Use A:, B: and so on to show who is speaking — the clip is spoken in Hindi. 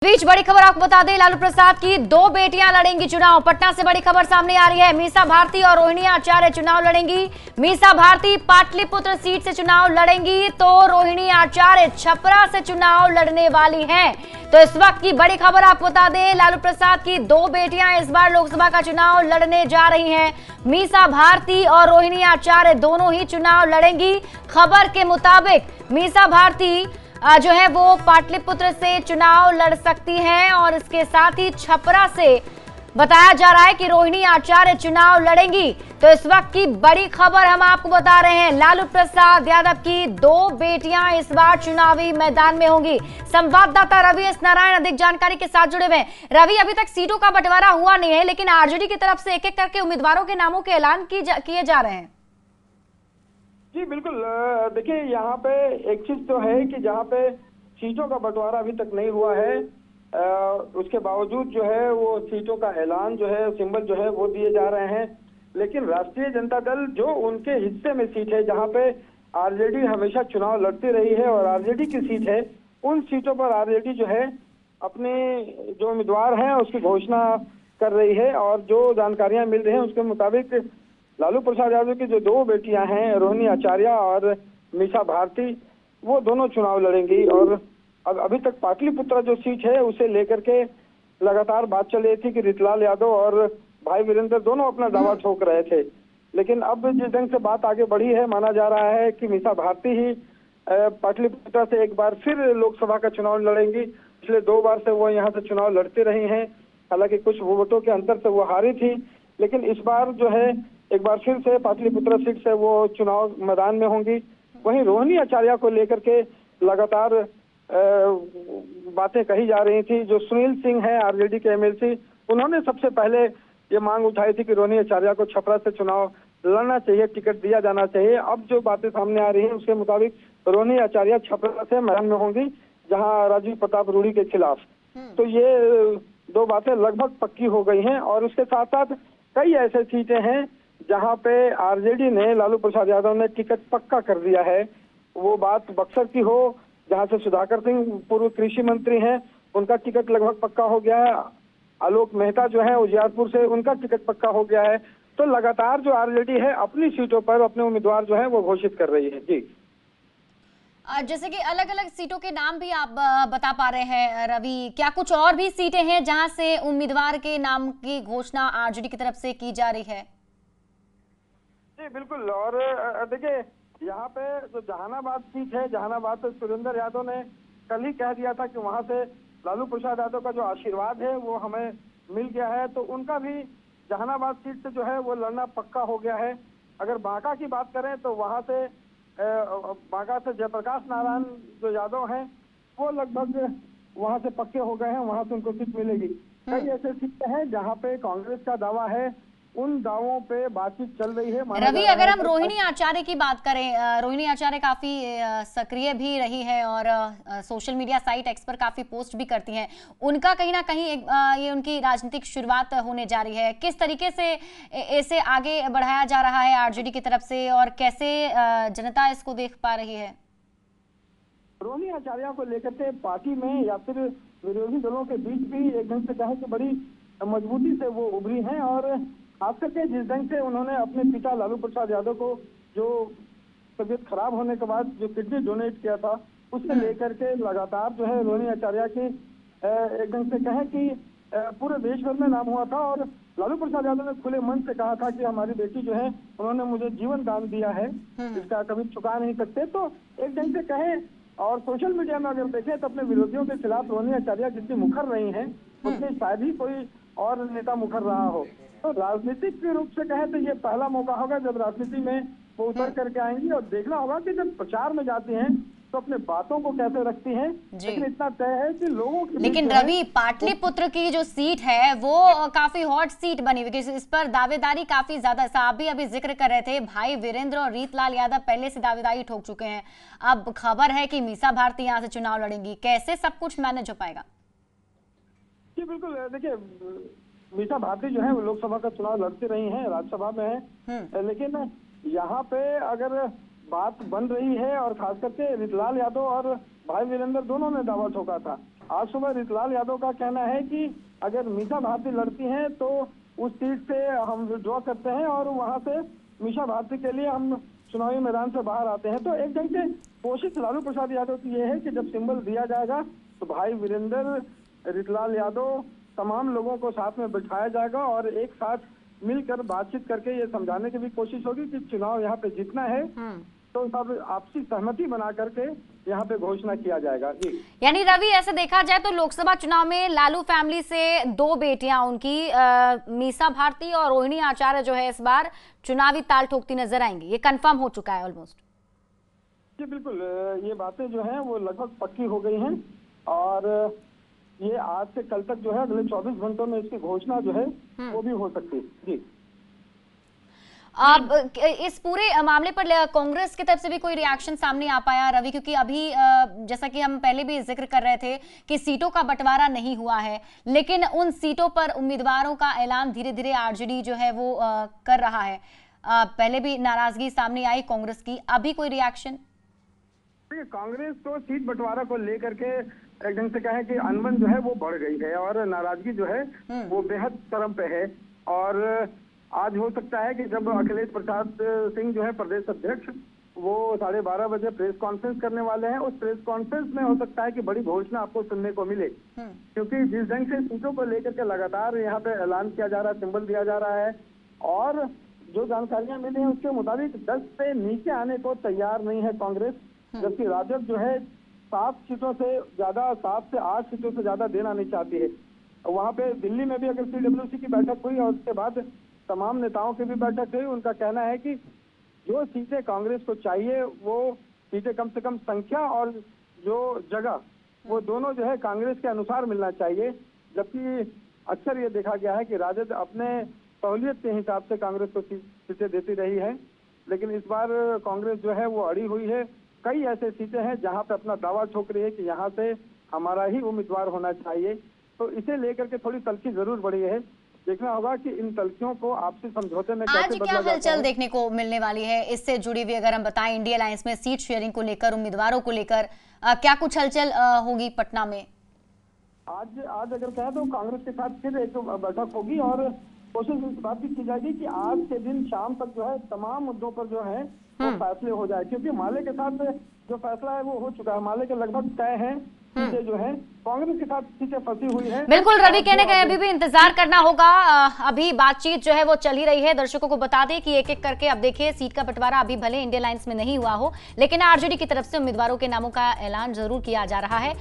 A: बीच बड़ी खबर आपको बता दें, लालू प्रसाद की दो बेटियां लड़ेंगी चुनाव। पटना से बड़ी खबर सामने आ रही है। मीसा भारती और रोहिणी आचार्य चुनाव लड़ेंगी। मीसा भारती पाटलिपुत्र सीट से चुनाव लड़ेंगी तो रोहिणी आचार्य छपरा से चुनाव लड़ने वाली हैं। तो इस वक्त की बड़ी खबर आपको बता दें, लालू प्रसाद की दो बेटियां इस बार लोकसभा का चुनाव लड़ने जा रही हैं। मीसा भारती और रोहिणी आचार्य दोनों ही चुनाव लड़ेंगी। खबर के मुताबिक मीसा भारती जो है वो पाटलिपुत्र से चुनाव लड़ सकती हैं और इसके साथ ही छपरा से बताया जा रहा है कि रोहिणी आचार्य चुनाव लड़ेंगी। तो इस वक्त की बड़ी खबर हम आपको बता रहे हैं, लालू प्रसाद यादव की दो बेटियां इस बार चुनावी मैदान में होंगी। संवाददाता रवि एस नारायण अधिक जानकारी के साथ जुड़े हुए हैं। रवि, अभी तक सीटों का बंटवारा हुआ नहीं है, लेकिन आरजेडी की तरफ से एक एक करके उम्मीदवारों के नामों के ऐलान किए जा रहे हैं।
B: जी बिल्कुल, देखिए यहाँ पे एक चीज तो है कि जहाँ पे सीटों का बंटवारा अभी तक नहीं हुआ है, उसके बावजूद जो है वो सीटों का ऐलान जो है, सिंबल जो है वो दिए जा रहे हैं। लेकिन राष्ट्रीय जनता दल जो उनके हिस्से में सीट है, जहाँ पे आरजेडी हमेशा चुनाव लड़ती रही है और आरजेडी की सीट है, उन सीटों पर आरजेडी जो है अपने जो उम्मीदवार हैं उसकी घोषणा कर रही है। और जो जानकारियां मिल रही हैं उसके मुताबिक लालू प्रसाद यादव की जो दो बेटियां हैं, रोहिणी आचार्य और मीसा भारती, वो दोनों चुनाव लड़ेंगी। और अभी तक पाटलिपुत्र जो सीट है उसे लेकर के लगातार बात चल रही थी कि रितलाल यादव और भाई वीरेंद्र दोनों अपना दावा ठोक रहे थे। लेकिन अब जिस ढंग से बात आगे बढ़ी है, माना जा रहा है कि मीसा भारती ही पाटलिपुत्र से एक बार फिर लोकसभा का चुनाव लड़ेंगी। पिछले 2 बार से वो यहाँ से चुनाव लड़ती रही हैं, हालांकि कुछ वोटों के अंतर से वो हारी थी। लेकिन इस बार जो है एक बार फिर से पाटलिपुत्र सीट से वो चुनाव मैदान में होंगी। वहीं रोहिणी आचार्य को लेकर के लगातार बातें कही जा रही थी। जो सुनील सिंह है आरजेडी के एमएलसी, उन्होंने सबसे पहले ये मांग उठाई थी कि रोहिणी आचार्य को छपरा से चुनाव लड़ना चाहिए, टिकट दिया जाना चाहिए। अब जो बातें सामने आ रही हैं उसके मुताबिक रोहिणी आचार्य छपरा से मैदान में होंगी, जहां राजीव प्रताप रूडी के खिलाफ। तो ये दो बातें लगभग पक्की हो गई हैं। और उसके साथ साथ कई ऐसे सीटें हैं जहां पे आरजेडी ने, लालू प्रसाद यादव ने टिकट पक्का कर दिया है। वो बात बक्सर की हो, जहां से सुधाकर सिंह पूर्व कृषि मंत्री हैं, उनका टिकट लगभग पक्का हो गया है। आलोक मेहता जो है उजियारपुर से, उनका टिकट पक्का हो गया है। तो लगातार जो आरजेडी है अपनी सीटों पर अपने उम्मीदवार जो है वो घोषित कर रही है। जी,
A: जैसे कि अलग अलग सीटों के नाम भी आप बता पा रहे हैं रवि, क्या कुछ और भी सीटें हैं जहां से उम्मीदवार के नाम की घोषणा आरजेडी की तरफ से की जा रही है?
B: जी बिल्कुल। और देखिए यहाँ पे जो जहानाबाद सीट है, जहानाबाद से सुरेंद्र यादव ने कल ही कह दिया था कि वहां से लालू प्रसाद यादव का जो आशीर्वाद है वो हमें मिल गया है। तो उनका भी जहानाबाद सीट से जो है वो लड़ना पक्का हो गया है। अगर बांका की बात करें तो वहां से बांका से जयप्रकाश नारायण जो यादव हैं वो लगभग वहां से पक्के हो गए हैं, वहां से उनको सीट मिलेगी। कई ऐसे सीटें हैं जहां पे कांग्रेस का दावा है, उन दावों पे बातचीत चल रही है।
A: रवि, अगर हम रोहिणी आचार्य की बात करें, रोहिणी आचार्य काफी सक्रिय भी रही है और सोशल मीडिया साइट एक्स पर काफी पोस्ट भी करती हैं। उनका कहीं ना कहीं ये उनकी राजनीतिक शुरुआत होने जा रही है। किस तरीके से इसे आगे बढ़ाया जा रहा है आरजेडी की तरफ से और कैसे जनता इसको देख पा रही है?
B: रोहिणी आचार्य को लेकर के पार्टी में या फिर विरोधी दलों के बीच भी एक ढंग से कहे तो बड़ी मजबूती से वो उभरी हैं। और खास करके जिस ढंग से उन्होंने अपने पिता लालू प्रसाद यादव को जो तबीयत खराब होने के बाद जो किडनी डोनेट किया था, उससे लेकर के लगातार जो है रोहिणी आचार्य की एक ढंग से कहें कि पूरे देश भर में नाम हुआ था। और लालू प्रसाद यादव ने खुले मन से कहा था कि हमारी बेटी जो है उन्होंने मुझे जीवन दान दिया है, इसका कभी चुका नहीं सकते। तो एक ढंग से कहें और सोशल मीडिया में अगर देखें तो अपने विरोधियों के खिलाफ रोहिणी आचार्य जितनी मुखर रही हैं उतनी शायद ही कोई और नेता मुखर रहा हो। तो राजनीतिक रूप से कहें तो ये पहला मौका होगा जब राजनीति में वो उतर करके आएंगी। और देखना होगा कि जब प्रचार में जाती हैं तो अपने बातों को कैसे रखती हैं। लेकिन इतना तय है कि लोगों की,
A: लेकिन रवि, पाटलिपुत्र की जो सीट है वो काफी हॉट सीट बनी हुई, इस पर दावेदारी काफी ज्यादा। आप भी अभी जिक्र कर रहे थे, भाई वीरेंद्र और रीतलाल यादव पहले से दावेदारी ठोक चुके हैं। अब खबर है कि मीसा भारती यहाँ से चुनाव लड़ेंगी। कैसे सब कुछ मैनेज हो पाएगा?
B: जी बिल्कुल, देखिए मीसा भारती जो है वो लोकसभा का चुनाव लड़ती रही हैं, राज्यसभा में है। लेकिन यहाँ पे अगर बात बन रही है और खास करके रितलाल यादव और भाई वीरेंद्र दोनों ने दावा ठोका था आज सुबह रितलाल यादव का कहना है कि अगर मीसा भारती लड़ती हैं तो उस सीट से हम विड्रॉ करते हैं और वहां से मीसा भारती के लिए हम चुनावी मैदान से बाहर आते हैं। तो एक ढंग से कोशिश लालू प्रसाद यादव की ये है कि जब सिंबल दिया जाएगा तो भाई वीरेंद्र, रितलाल यादव, तमाम लोगों को साथ में बिठाया जाएगा और एक साथ मिलकर बातचीत करके ये समझाने की भी कोशिश होगी कि चुनाव यहाँ पे जीतना है, तो सब आपसी सहमति बना करके यहाँ पे घोषणा किया जाएगा। जी,
A: यानी रवि, ऐसे देखा जाए तो लोकसभा चुनाव में लालू फैमिली से दो बेटियां उनकी मीसा भारती और रोहिणी आचार्य जो है इस बार चुनावी ताल ठोकती नजर आएंगी, ये कंफर्म हो चुका है ऑलमोस्ट।
B: जी बिल्कुल, ये बातें जो हैं वो लगभग पक्की हो गई हैं और ये आज से कल तक जो है अगले 24 घंटों में इसकी घोषणा जो है वो भी हो सकती है। जी,
A: अब इस पूरे मामले पर कांग्रेस की तरफ से भी कोई रिएक्शन सामने आ पाया रवि? क्योंकि अभी जैसा कि हम पहले भी जिक्र कर रहे थे कि सीटों का बंटवारा नहीं हुआ है, लेकिन उन सीटों पर उम्मीदवारों का ऐलान धीरे धीरे आरजेडी जो है वो कर रहा है। पहले भी नाराजगी सामने आई कांग्रेस की, अभी कोई रिएक्शन?
B: कांग्रेस तो सीट बंटवारा को लेकर के एक ढंग से कहे कि अनबन जो है वो बढ़ गई है और नाराजगी जो है वो बेहद चरम पे है। और आज हो सकता है कि जब अखिलेश प्रसाद सिंह जो है प्रदेश अध्यक्ष, वो 12:30 बजे प्रेस कॉन्फ्रेंस करने वाले हैं, उस प्रेस कॉन्फ्रेंस में हो सकता है कि बड़ी घोषणा आपको सुनने को मिले, क्योंकि जिस ढंग से सीटों को लेकर के लगातार यहाँ पे ऐलान किया जा रहा है, सिंबल दिया जा रहा है और जो जानकारियां मिली हैं उसके मुताबिक 10 से नीचे आने को तैयार नहीं है कांग्रेस, जबकि राजद जो है 7 सीटों से ज्यादा, 7 से 8 सीटों से ज्यादा देना नहीं चाहती है। वहाँ पे दिल्ली में भी अगर CWC की बैठक हुई और उसके बाद तमाम नेताओं की भी बैठक हुई, उनका कहना है कि जो सीटें कांग्रेस को चाहिए वो सीटें कम से कम संख्या और जो जगह वो दोनों जो है कांग्रेस के अनुसार मिलना चाहिए। जबकि अक्सर ये देखा गया है कि राजद अपने सहूलियत के हिसाब से कांग्रेस को सीटें देती रही है, लेकिन इस बार कांग्रेस जो है वो अड़ी हुई है। कई ऐसे सीटें हैं जहां पे अपना दावा ठोक रही है कि यहाँ से हमारा ही उम्मीदवार होना चाहिए, तो इसे लेकर के थोड़ी तल्खी जरूर बढ़ी है। देखना होगा कि इन तल्खियों को आपसी समझौते में कैसे
A: आज क्या हलचल देखने को मिलने वाली है इससे जुड़ी हुई, अगर हम बताएं इंडिया अलायंस में सीट शेयरिंग को लेकर, उम्मीदवारों को लेकर क्या कुछ हलचल होगी पटना में?
B: आज अगर कहें तो कांग्रेस के साथ फिर एक बैठक होगी और कोशिश इस बात की जाएगी कि आज के दिन शाम तक जो है तमाम मुद्दों पर जो है वो फैसले हो जाए, क्योंकि माले के साथ जो फैसला है वो हो चुका है, माले के लगभग तय है, चीजें जो है कांग्रेस के साथ चीजें फंसी हुई है।
A: बिल्कुल रवि, कहने का अभी भी इंतजार करना होगा। अभी बातचीत जो है वो चल ही रही है। दर्शकों को बता दें कि एक एक करके अब देखिए सीट का बंटवारा अभी भले इंडिया अलायंस में नहीं हुआ हो, लेकिन आरजेडी की तरफ से उम्मीदवारों के नामों का ऐलान जरूर किया जा रहा है।